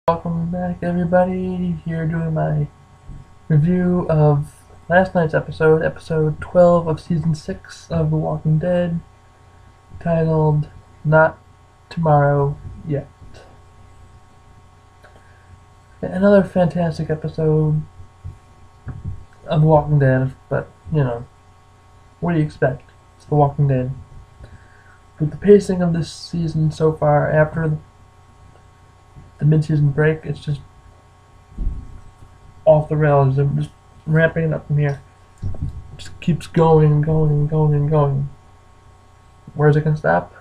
Welcome back, everybody. Here doing my review of last night's episode 12 of season 6 of The Walking Dead, titled Not Tomorrow Yet. Another fantastic episode of The Walking Dead, but, what do you expect? It's The Walking Dead. With the pacing of this season so far, after the mid-season break, it's just off the rails. I'm just ramping it up from here. Just keeps going. Where's it gonna stop?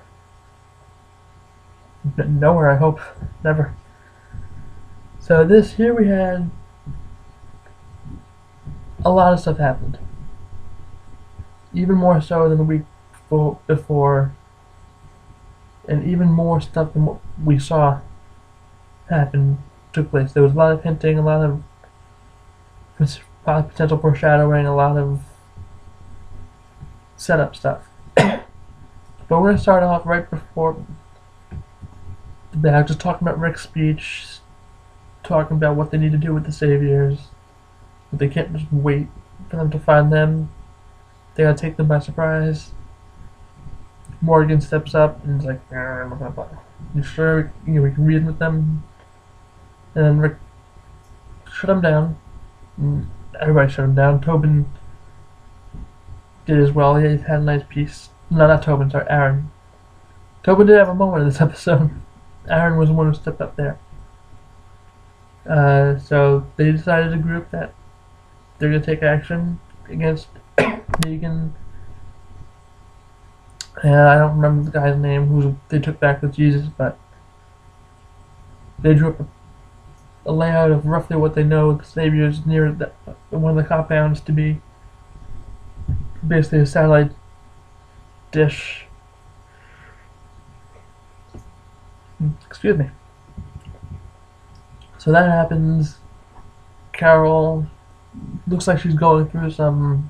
Nowhere, I hope. Never. So here we had a lot of stuff happened. Even more so than the week before. And even more stuff than what we saw took place. There was a lot of hinting, a lot of potential foreshadowing, a lot of setup stuff. But we're going to start off right before that, just talking about Rick's speech, talking about what they need to do with the Saviors. That they can't just wait for them to find them. They gotta take them by surprise. Morgan steps up and is like, "You sure we can reason with them?" And then Rick shut him down. Everybody shut him down. Tobin did as well. He had a nice piece. No, not Tobin, sorry, Aaron. Tobin did have a moment in this episode. Aaron was the one who stepped up there. So they decided as a group that they're going to take action against Negan. I don't remember the guy's name who they took back with Jesus, but they drew up a layout of roughly what they know the Saviors near one of the compounds to be. Basically a satellite dish. Excuse me. So that happens. Carol looks like she's going through some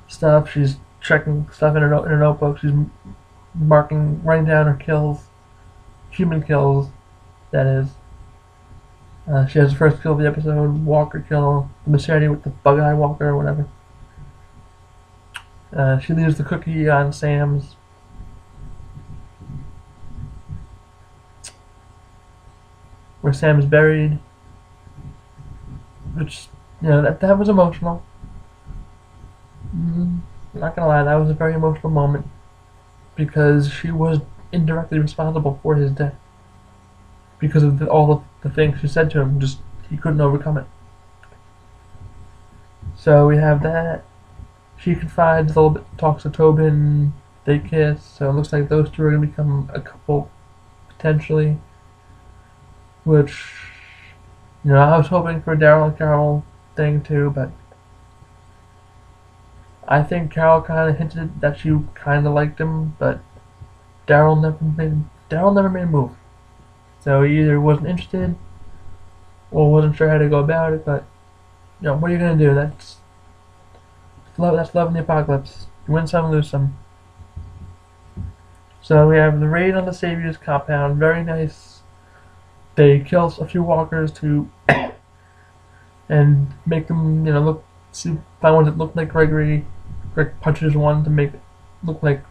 stuff. She's checking stuff in her notebook. She's writing down her kills, human kills, that is. She has the first kill of the episode, Walker kill, the Machete with the bug-eye Walker or whatever. She leaves the cookie on Sam's. Where Sam is buried. Which, that was emotional. Not gonna lie, that was a very emotional moment. Because she was indirectly responsible for his death. Because of all of the things she said to him, he couldn't overcome it. So we have that. She confides a little bit, talks to Tobin, they kiss, so it looks like those two are going to become a couple, potentially. Which, I was hoping for a Daryl and Carol thing too, but I think Carol kind of hinted that she kind of liked him, but Daryl never made a move. So he either wasn't interested or wasn't sure how to go about it, but what are you gonna do? That's love in the apocalypse. You win some, lose some. So we have the raid on the Saviors compound, very nice. They kill a few walkers and make them, find ones that look like Gregory. Greg punches one to make it look like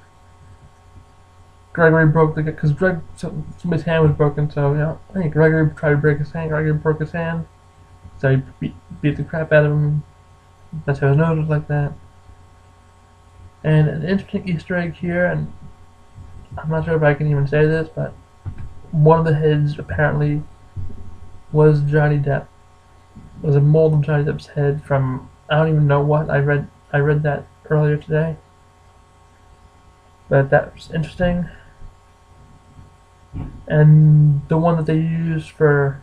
Gregory broke because somebody's hand was broken, so I think Gregory tried to break his hand. Gregory broke his hand, so he beat the crap out of him. That's how his nose was like that. And an interesting Easter egg here, and I'm not sure if I can even say this, but one of the heads apparently was Johnny Depp. It was a mold of Johnny Depp's head from I don't even know what. I read that earlier today, but that was interesting. And the one that they used for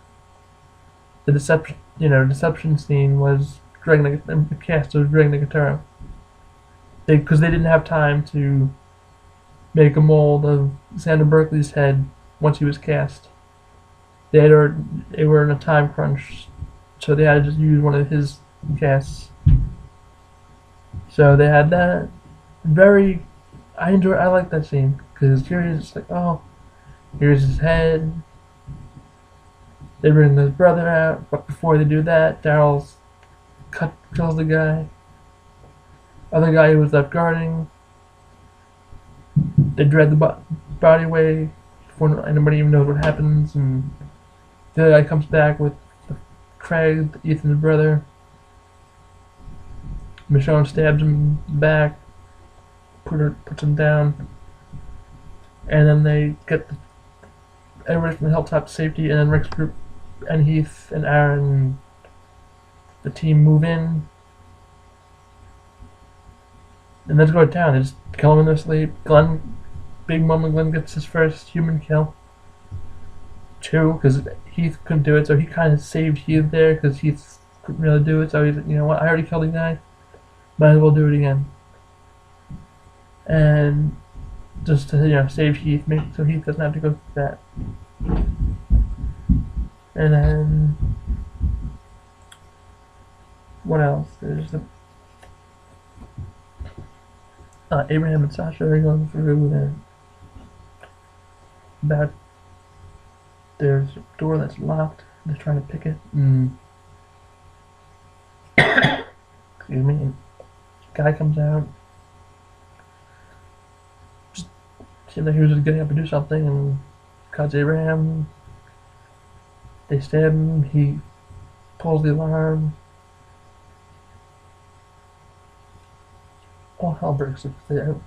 the deception scene was the cast of Greg Nicotero. Because they didn't have time to make a mold of Xander Berkeley's head once he was cast. They were in a time crunch, so they had to just use one of his casts. So they had that. I like that scene because here he's like, oh, here's his head. They bring his brother out, but before they do that, Daryl's kills the guy. Other guy who was left guarding. They drag the body away before anybody even knows what happens, and the other guy comes back with Craig, Ethan's brother. Michonne stabs him in the back, puts him down, and then they get everybody from the hilltop to safety, and then Rick's group and Heath and Aaron, the team, move in. And let's go to town. They just kill him in their sleep. Big Mama Glenn gets his first human kill. 2, because Heath couldn't do it, so he kind of saved Heath there, because Heath couldn't really do it, so he's like, you know what, I already killed a guy, might as well do it again. And just to, save Heath, so Heath doesn't have to go through that. And then, what else? There's the Abraham and Sasha are going through there. There's a door that's locked. They're trying to pick it. Excuse me. And guy comes out. Just seemed like he was just getting up to do something, and cuts Abraham. They stab him. He pulls the alarm. All hell breaks loose.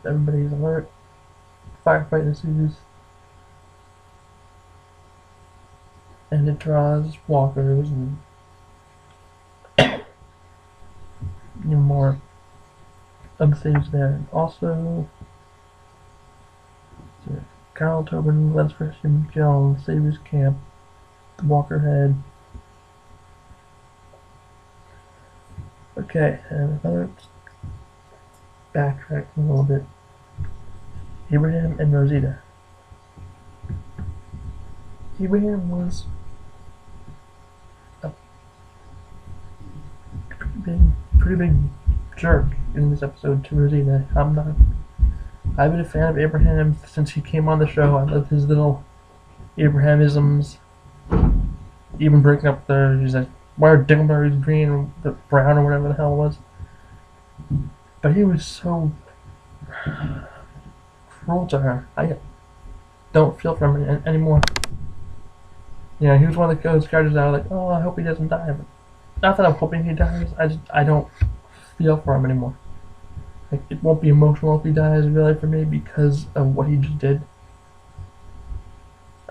Everybody's alert. Firefight ensues. And it draws walkers and more things there. Also, Carl Tobin, Glenn's first human kill, Savior's Camp, the Walker Head. Okay, and another backtrack a little bit. Abraham and Rosita. Abraham was a pretty big jerk in this episode to Rosita. I've been a fan of Abraham since he came on the show. I love his little Abrahamisms. Even breaking up he's like, why are dingleberries green or brown or whatever the hell it was. But he was so cruel to her. I don't feel for him anymore. He was one of those characters that I was like, oh, I hope he doesn't die. But not that I'm hoping he dies, I don't feel for him anymore. Like, it won't be emotional if he dies, really, for me, because of what he just did.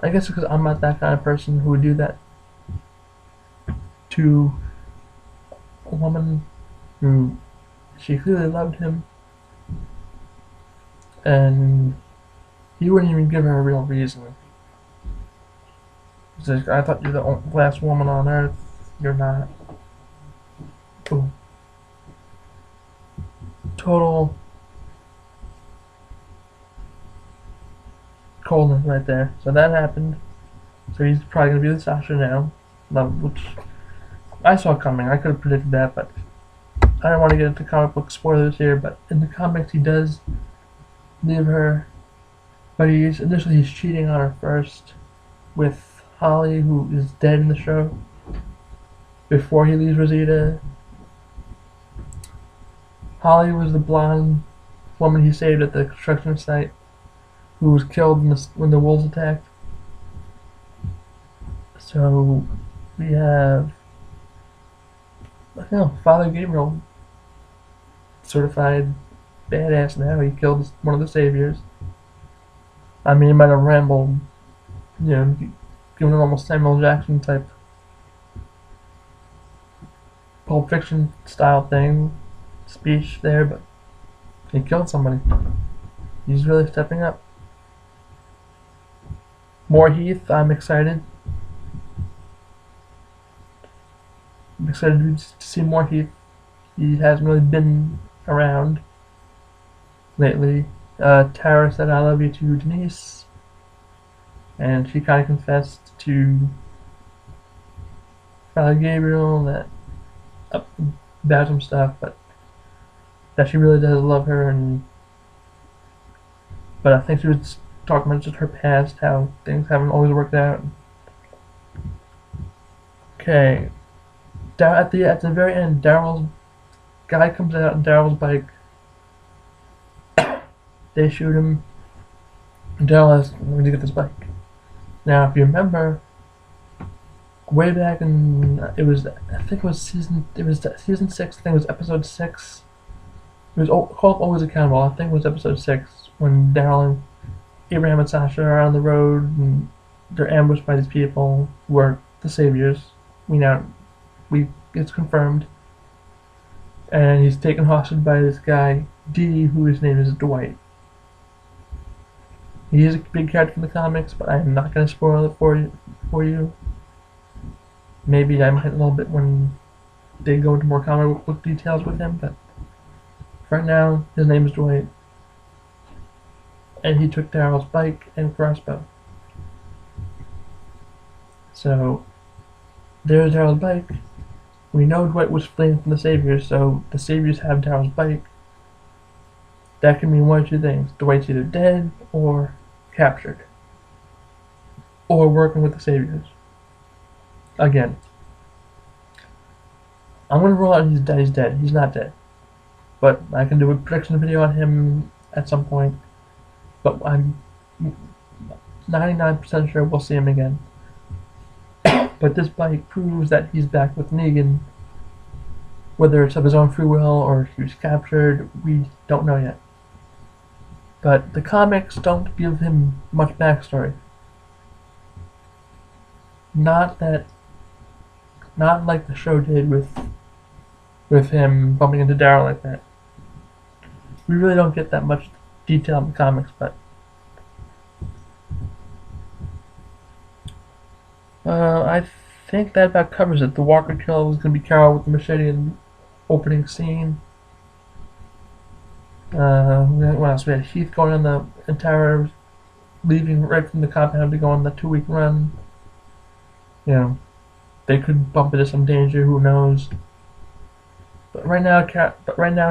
I guess because I'm not that kind of person who would do that to a woman who she clearly loved him, and he wouldn't even give her a real reason. He's like, I thought you're the last woman on earth. You're not. Boom. Total coldness right there. So that happened. So he's probably going to be with Sasha now. Which I saw coming. I could have predicted that, but I don't want to get into comic book spoilers here. But in the comics, he does leave her. But initially he's cheating on her first with Holly, who is dead in the show, before he leaves Rosita. Holly was the blonde woman he saved at the construction site, who was killed when the wolves attacked. So we have, Father Gabriel, certified badass now. He killed one of the saviors. I mean, he might have rambled, given an almost Samuel Jackson type Pulp Fiction style speech there, but he killed somebody. He's really stepping up. More Heath. I'm excited. I'm excited to see more Heath. He hasn't really been around lately. Tara said I love you to Denise, and she kind of confessed to Father Gabriel that about some stuff, but that she really does love her, but I think she was talking about just her past, how things haven't always worked out. Okay. At the very end, Daryl's guy comes out on Daryl's bike. They shoot him. Daryl has where to get this bike. Now, if you remember, way back in I think it was season 6. I think it was episode 6. It was called Always Accountable. I think it was episode 6 when Daryl and Abraham and Sasha are on the road and they're ambushed by these people who are the saviors. It's confirmed, and he's taken hostage by this guy D, whose name is Dwight. He is a big character in the comics, but I'm not going to spoil it for you. Maybe I might a little bit when they go into more comic book details with him, but right now his name is Dwight, and he took Daryl's bike and crossbow. So there's Daryl's bike. We know Dwight was fleeing from the Saviors, so the Saviors have Daryl's bike. That can mean one of two things. Dwight's either dead or captured. Or working with the Saviors. Again. I'm going to rule out he's dead. He's not dead. But I can do a prediction video on him at some point. But I'm 99% sure we'll see him again. But this bike proves that he's back with Negan. Whether it's of his own free will or he was captured, we don't know yet. But the comics don't give him much backstory. Not like the show did with him bumping into Daryl like that. We really don't get that much detail in the comics, but I think that about covers it. The Walker kill was going to be Carol with the machete in the opening scene. What else? We had Heath going on the entire, leaving right from the compound to go on the 2-week run. You know, they could bump into some danger. Who knows? But right now,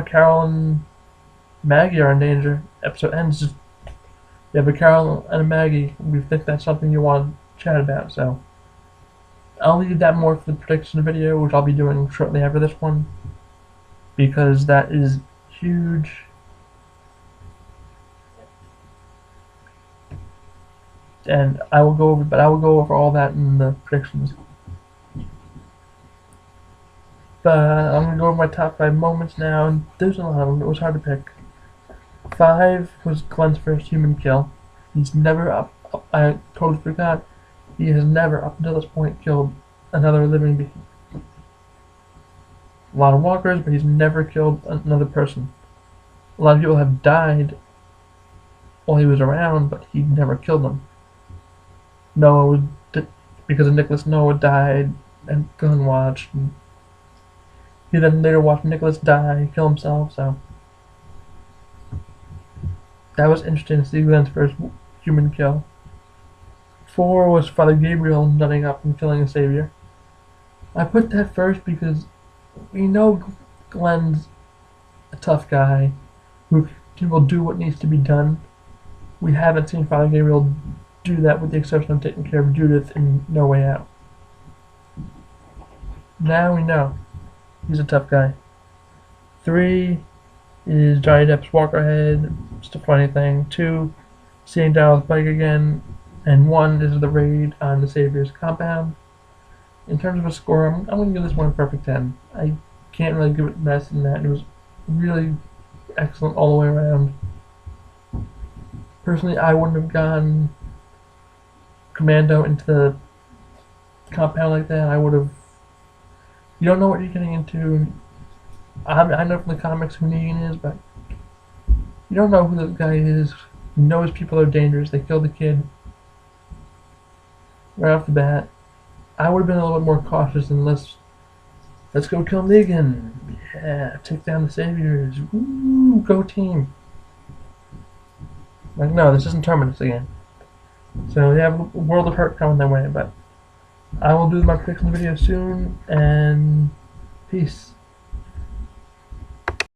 Carol and Maggie are in danger. Episode ends. You have a Carol and a Maggie. We think that's something you want to chat about. So I'll leave that more for the prediction video, which I'll be doing shortly after this one, because that is huge. And I will go over all that in the predictions. But I'm gonna go over my top 5 moments now, and there's a lot of them. It was hard to pick. 5 was Glenn's first human kill. He's never I totally forgot. He has never, up until this point, killed another living being. A lot of walkers, but he's never killed another person. A lot of people have died while he was around, but he never killed them. Noah, because of Nicholas, Noah died, and Glenn watched. And he then later watched Nicholas die, kill himself, so that was interesting to see Glenn's first human kill. 4 was Father Gabriel nutting up and killing a savior. I put that first because we know Glenn's a tough guy who will do what needs to be done. We haven't seen Father Gabriel do that, with the exception of taking care of Judith in No Way Out. Now we know he's a tough guy. 3 is Johnny Depp's Walkerhead, just a funny thing. 2, seeing Daryl's bike again. And 1 is the raid on the Savior's compound. In terms of a score, I'm going to give this one a perfect 10. I can't really give it less than that. It was really excellent all the way around. Personally, I wouldn't have gone commando into the compound like that. I would have. You don't know what you're getting into. I know from the comics who Negan is, but you don't know who the guy is. He knows people are dangerous. They killed the kid right off the bat. I would have been a little bit more cautious and let's go kill Negan. Yeah, take down the Saviors. Woo, go team. Like, no, this isn't Terminus again. So they have a world of hurt coming their way, but I will do my prediction video soon, and peace.